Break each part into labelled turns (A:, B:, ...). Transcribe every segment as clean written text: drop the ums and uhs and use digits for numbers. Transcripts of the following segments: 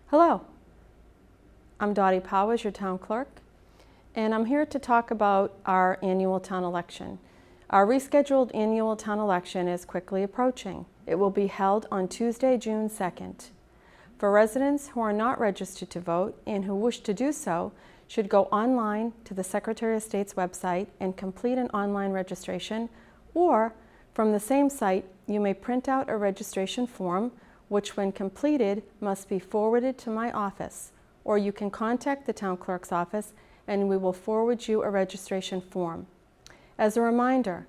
A: Hello, I'm Dottie Powers, your town clerk, and I'm here to talk about our annual town election. Our rescheduled annual town election is quickly approaching. It will be held on Tuesday, June 2nd. For residents who are not registered to vote and who wish to do so, should go online to the Secretary of State's website and complete an online registration, or from the same site, you may print out a registration form, which when completed must be forwarded to my office, or you can contact the town clerk's office and we will forward you a registration form. As a reminder,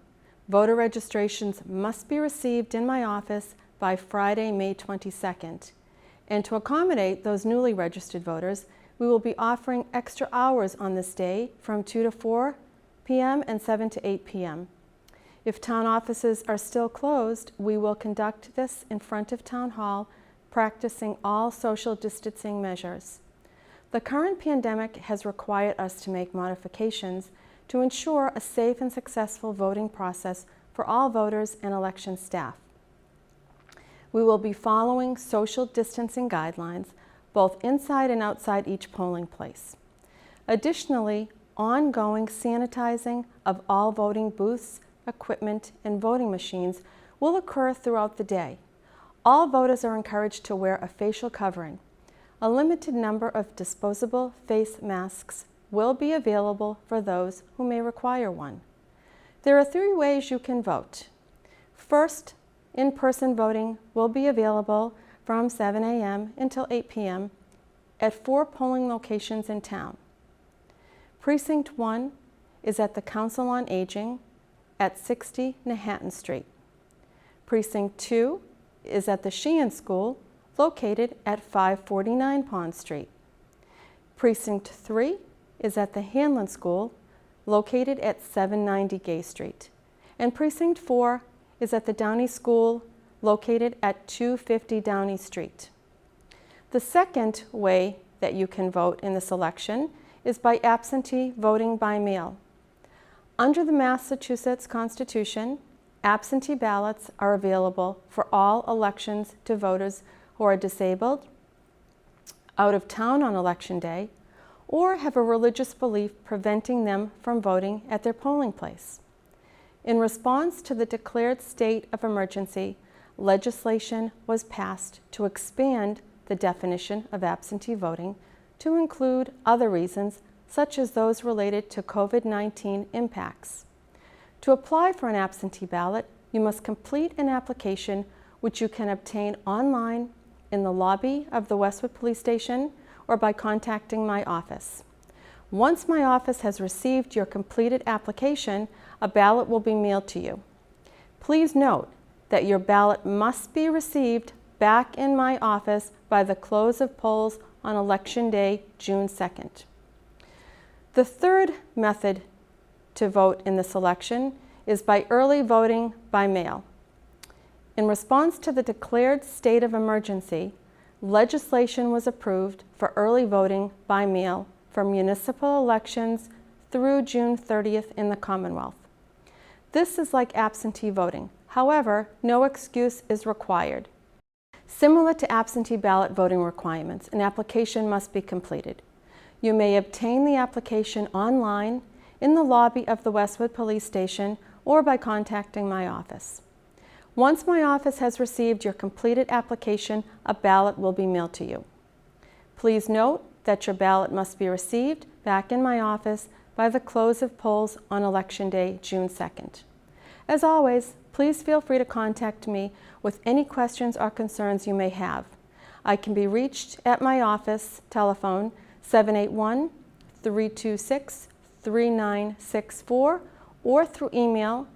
A: voter registrations must be received in my office by Friday, May 22nd. And to accommodate those newly registered voters, we will be offering extra hours on this day from 2 to 4 p.m. and 7 to 8 p.m. If town offices are still closed, we will conduct this in front of Town Hall, practicing all social distancing measures. The current pandemic has required us to make modifications to ensure a safe and successful voting process for all voters and election staff. We will be following social distancing guidelines both inside and outside each polling place. Additionally, ongoing sanitizing of all voting booths, equipment, and voting machines will occur throughout the day. All voters are encouraged to wear a facial covering. A limited number of disposable face masks will be available for those who may require one. There are 3 ways you can vote. First, in-person voting will be available from 7 a.m. until 8 p.m. at 4 polling locations in town. Precinct 1 is at the Council on Aging at 60 Manhattan Street. Precinct 2 is at the Sheehan School, located at 549 Pond Street. Precinct 3 is at the Hanlon School, located at 790 Gay Street. And Precinct 4 is at the Downey School, located at 250 Downey Street. The second way that you can vote in this election is by absentee voting by mail. Under the Massachusetts Constitution, absentee ballots are available for all elections to voters who are disabled, out of town on election day, or have a religious belief preventing them from voting at their polling place. In response to the declared state of emergency, legislation was passed to expand the definition of absentee voting to include other reasons such as those related to COVID-19 impacts. To apply for an absentee ballot, you must complete an application which you can obtain online in the lobby of the Westwood Police Station or by contacting my office. Once my office has received your completed application, a ballot will be mailed to you. Please note that your ballot must be received back in my office by the close of polls on Election Day, June 2nd. The third method to vote in this election is by early voting by mail. In response to the declared state of emergency, legislation was approved for early voting by mail for municipal elections through June 30th in the Commonwealth. This is like absentee voting. However, no excuse is required. Similar to absentee ballot voting requirements, an application must be completed. You may obtain the application online in the lobby of the Westwood Police Station or by contacting my office. Once my office has received your completed application, a ballot will be mailed to you. Please note that your ballot must be received back in my office by the close of polls on Election Day, June 2nd. As always, please feel free to contact me with any questions or concerns you may have. I can be reached at my office telephone 781-326-3964 or through email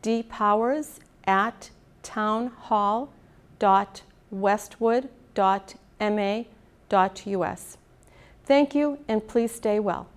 A: dpowers@townhall.westwood.ma.us. Thank you, and please stay well.